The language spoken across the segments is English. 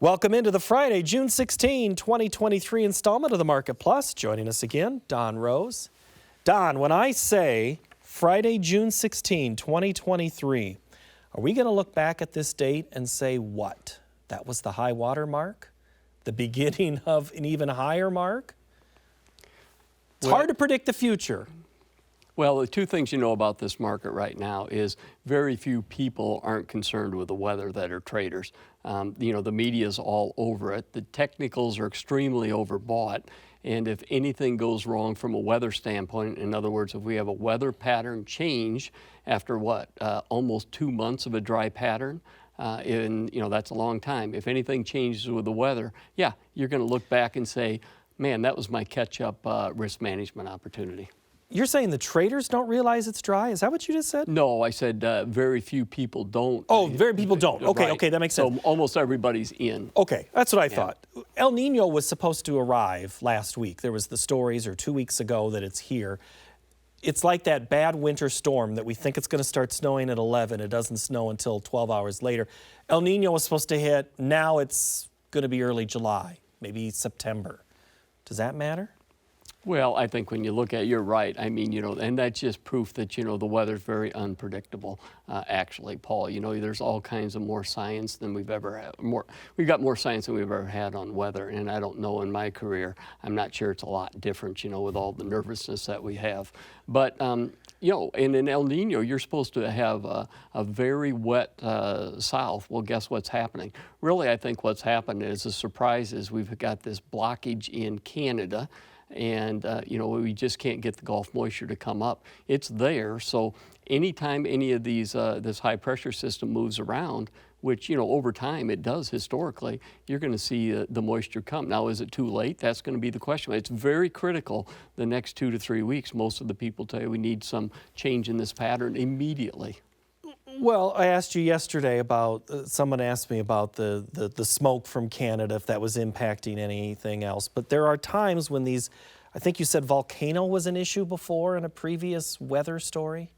Welcome into the Friday, June 16, 2023 installment of the Market Plus. Joining us again, Don Roose. Don, when I say Friday, June 16, 2023, are we going to look back at this date and say what? That was the high water mark? The beginning of an even higher mark? It's hard to predict the future. Well, the two things you know about this market right now is very few people aren't concerned with the weather that are traders. The media is all over it. The technicals are extremely overbought. And if anything goes wrong from a weather standpoint, in other words, if we have a weather pattern change after almost 2 months of a dry pattern, that's a long time. If anything changes with the weather, yeah, you're going to look back and say, man, that was my catch-up risk management opportunity. You're saying the traders don't realize it's dry? Is that what you just said? No, I said very few people don't. Oh, very people don't. Okay, right. Okay, that makes sense. So almost everybody's in. Okay, that's what I thought. El Nino was supposed to arrive last week. There was the stories, or 2 weeks ago, that it's here. It's like that bad winter storm that we think it's going to start snowing at 11. It doesn't snow until 12 hours later. El Nino was supposed to hit. Now it's going to be early July, maybe September. Does that matter? Well, I think when you look at it, you're right. I mean, and that's just proof that, the weather's very unpredictable, actually, Paul. There's all kinds of more science than we've ever had. We've got more science than we've ever had on weather, and I don't know in my career, I'm not sure it's a lot different, with all the nervousness that we have. But, and in El Nino, you're supposed to have a very wet south. Well, guess what's happening? Really, I think what's happened is the surprise is we've got this blockage in Canada. And, we just can't get the Gulf moisture to come up. It's there, so anytime any of these, this high pressure system moves around, which, over time it does historically, you're going to see the moisture come. Now, is it too late? That's going to be the question. It's very critical the next 2 to 3 weeks. Most of the people tell you we need some change in this pattern immediately. Well, I asked you yesterday about, someone asked me about the smoke from Canada, if that was impacting anything else. But there are times when these, I think you said volcano was an issue before in a previous weather story?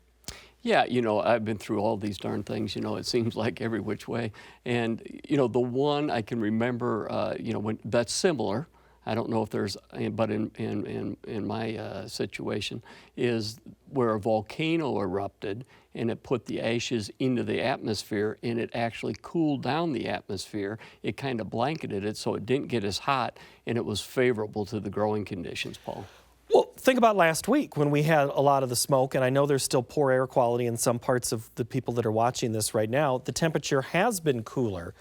Yeah, I've been through all these darn things, it seems like every which way. And, the one I can remember, when that's similar, I don't know if there's, but in my situation, is where a volcano erupted and it put the ashes into the atmosphere and it actually cooled down the atmosphere. It kind of blanketed it so it didn't get as hot and it was favorable to the growing conditions, Paul. Well, think about last week when we had a lot of the smoke, and I know there's still poor air quality in some parts of the people that are watching this right now. The temperature has been cooler.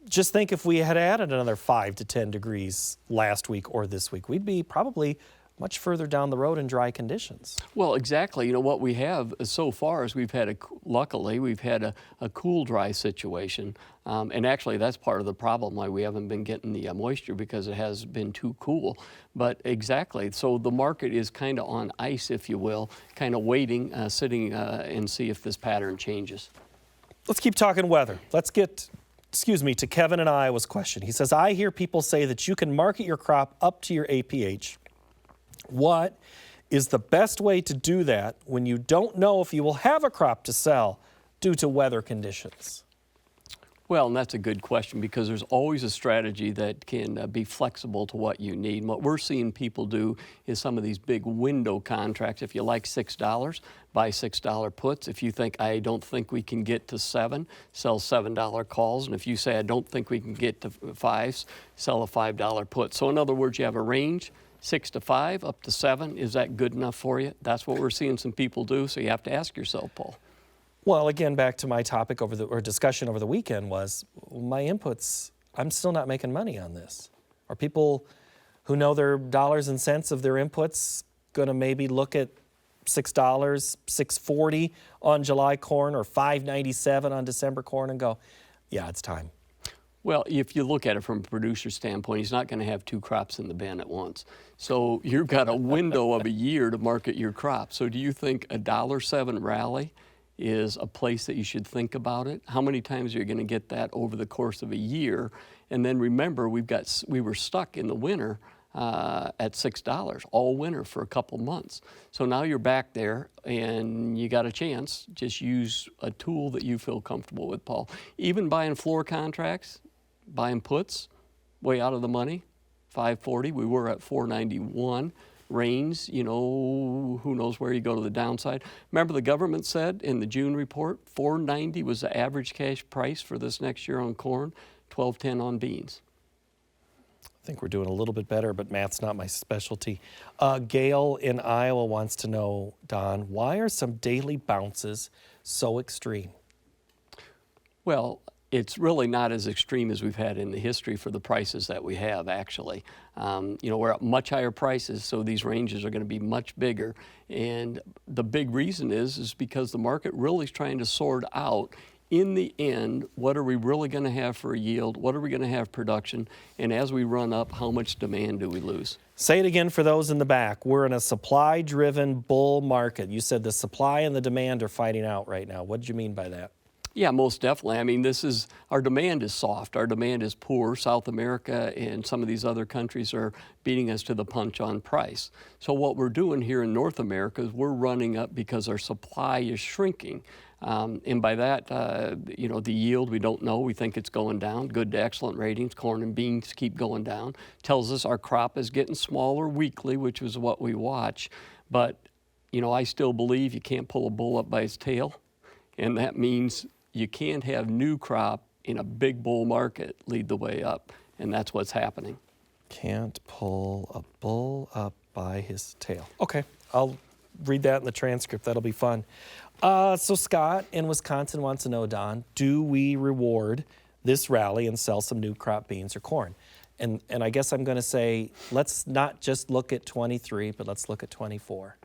Just think if we had added another 5 to 10 degrees last week or this week, we'd be probably much further down the road in dry conditions. Well, exactly. What we have so far is luckily, we've had a cool, dry situation. And actually, that's part of the problem why we haven't been getting the moisture, because it has been too cool. But exactly, so the market is kind of on ice, if you will, kind of waiting, sitting and see if this pattern changes. Let's keep talking weather. Let's get to Kevin in Iowa's question. He says, I hear people say that you can market your crop up to your APH. What is the best way to do that when you don't know if you will have a crop to sell due to weather conditions? Well, and that's a good question, because there's always a strategy that can be flexible to what you need. And what we're seeing people do is some of these big window contracts. If you like $6, buy $6 puts. If you think, I don't think we can get to 7, sell $7 calls. And if you say, I don't think we can get to 5s, sell a $5 put. So in other words, you have a range, 6 to 5, up to 7. Is that good enough for you? That's what we're seeing some people do. So you have to ask yourself, Paul. Well, again, back to my topic discussion over the weekend was my inputs. I'm still not making money on this. Are people who know their dollars and cents of their inputs going to maybe look at $6, $6.40 on July corn or $5.97 on December corn and go, yeah, it's time? Well, if you look at it from a producer standpoint, he's not going to have 2 crops in the bin at once. So you've got a window of a year to market your crop. So do you think a $1.07 rally is a place that you should think about it? How many times are you going to get that over the course of a year? And then remember, we were stuck in the winter at $6 all winter for a couple months. So now you're back there and you got a chance. Just use a tool that you feel comfortable with, Paul. Even buying floor contracts, buying puts, way out of the money, 540. We were at 491. Rains, you know, who knows where you go to the downside. Remember the government said in the June report, 490 was the average cash price for this next year on corn, 1210 on beans. I think we're doing a little bit better, but math's not my specialty. Gail in Iowa wants to know, Don, why are some daily bounces so extreme? Well, it's really not as extreme as we've had in the history for the prices that we have, actually. You know, we're at much higher prices, so these ranges are going to be much bigger. And the big reason is because the market really is trying to sort out, in the end, what are we really going to have for a yield? What are we going to have production? And as we run up, how much demand do we lose? Say it again for those in the back. We're in a supply-driven bull market. You said the supply and the demand are fighting out right now. What did you mean by that? Yeah, most definitely. I mean, our demand is soft. Our demand is poor. South America and some of these other countries are beating us to the punch on price. So what we're doing here in North America is we're running up because our supply is shrinking. And by that, you know, the yield, we don't know. We think it's going down. Good to excellent ratings. Corn and beans keep going down. Tells us our crop is getting smaller weekly, which is what we watch. But, you know, I still believe you can't pull a bull up by its tail. And that means you can't have new crop in a big bull market lead the way up, and that's what's happening. Can't pull a bull up by his tail. Okay, I'll read that in the transcript. That'll be fun. So Scott in Wisconsin wants to know, Don, do we reward this rally and sell some new crop beans or corn? And I guess I'm going to say, let's not just look at 23, but let's look at 24.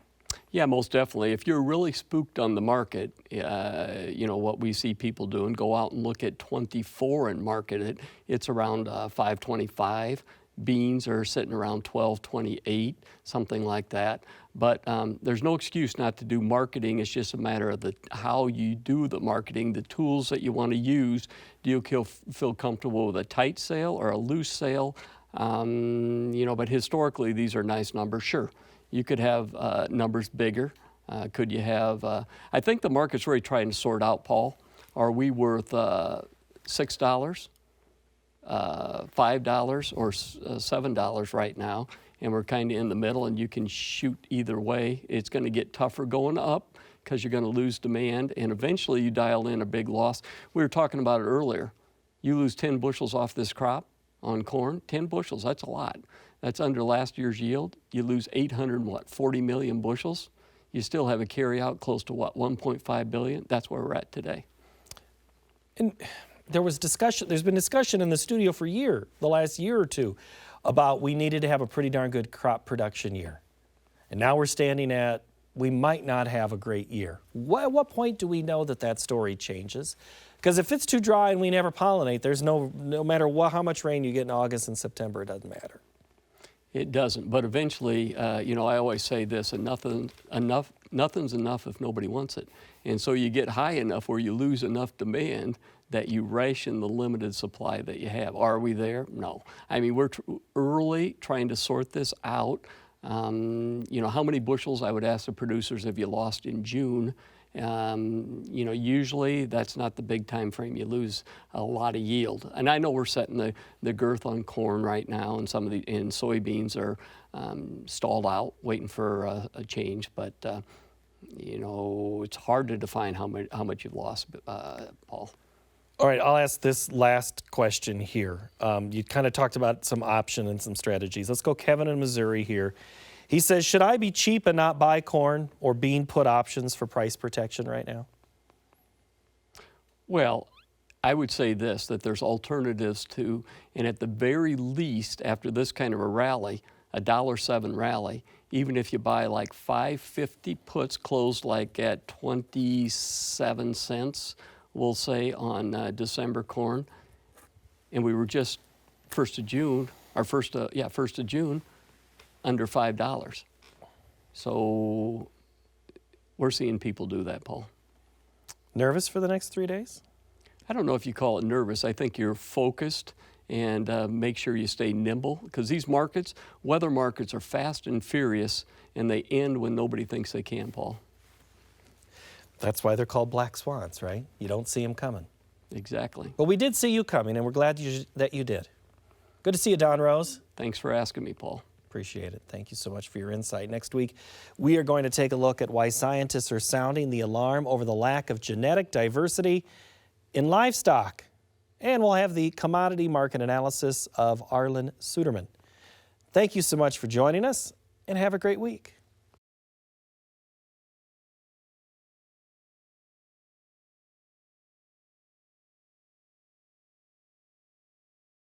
Yeah, most definitely. If you're really spooked on the market, you know, what we see people doing, go out and look at 24 and market it. It's around 525. Beans are sitting around 1228, something like that. But there's no excuse not to do marketing. It's just a matter of how you do the marketing, the tools that you want to use. Do you feel comfortable with a tight sale or a loose sale? You know, but historically, these are nice numbers. Sure, you could have numbers bigger. Could you have, I think the market's really trying to sort out, Paul. Are we worth $6, $5, or $7 right now? And we're kind of in the middle, and you can shoot either way. It's going to get tougher going up because you're going to lose demand, and eventually you dial in a big loss. We were talking about it earlier. You lose 10 bushels off this crop on corn, 10 bushels, that's a lot. That's under last year's yield. You lose 40 million bushels. You still have a carryout close to 1.5 billion? That's where we're at today. And there's been discussion in the studio for the last year or two, about we needed to have a pretty darn good crop production year. And now we're standing at, we might not have a great year. At what point do we know that story changes? Because if it's too dry and we never pollinate, there's no matter how much rain you get in August and September, it doesn't matter. It doesn't, but eventually, you know, I always say this, and nothing's enough if nobody wants it. And so you get high enough where you lose enough demand that you ration the limited supply that you have. Are we there? No. I mean, we're early trying to sort this out. You know, how many bushels, I would ask the producers, have you lost in June? You know, usually that's not the big time frame. You lose a lot of yield. And I know we're setting the girth on corn right now, and and soybeans are stalled out, waiting for a change. But you know, it's hard to define how much you've lost, Paul. All right, I'll ask this last question here. You kind of talked about some option and some strategies. Let's go Kevin in Missouri here. He says, should I be cheap and not buy corn or bean put options for price protection right now? Well, I would say this, that there's alternatives to, and at the very least, after this kind of a rally, a $1.07 rally, even if you buy like 550 puts closed like at 27 cents, we'll say on December corn, and we were just 1st of June, under $5. So we're seeing people do that, Paul. Nervous for the next 3 days? I don't know if you call it nervous. I think you're focused and make sure you stay nimble, because these markets, weather markets, are fast and furious, and they end when nobody thinks they can, Paul. That's why they're called black swans, right? You don't see them coming. Exactly. But we did see you coming, and we're glad that you did. Good to see you, Don Roose. Thanks for asking me, Paul. Appreciate it. Thank you so much for your insight. Next week, we are going to take a look at why scientists are sounding the alarm over the lack of genetic diversity in livestock. And we'll have the commodity market analysis of Arlen Suderman. Thank you so much for joining us, and have a great week.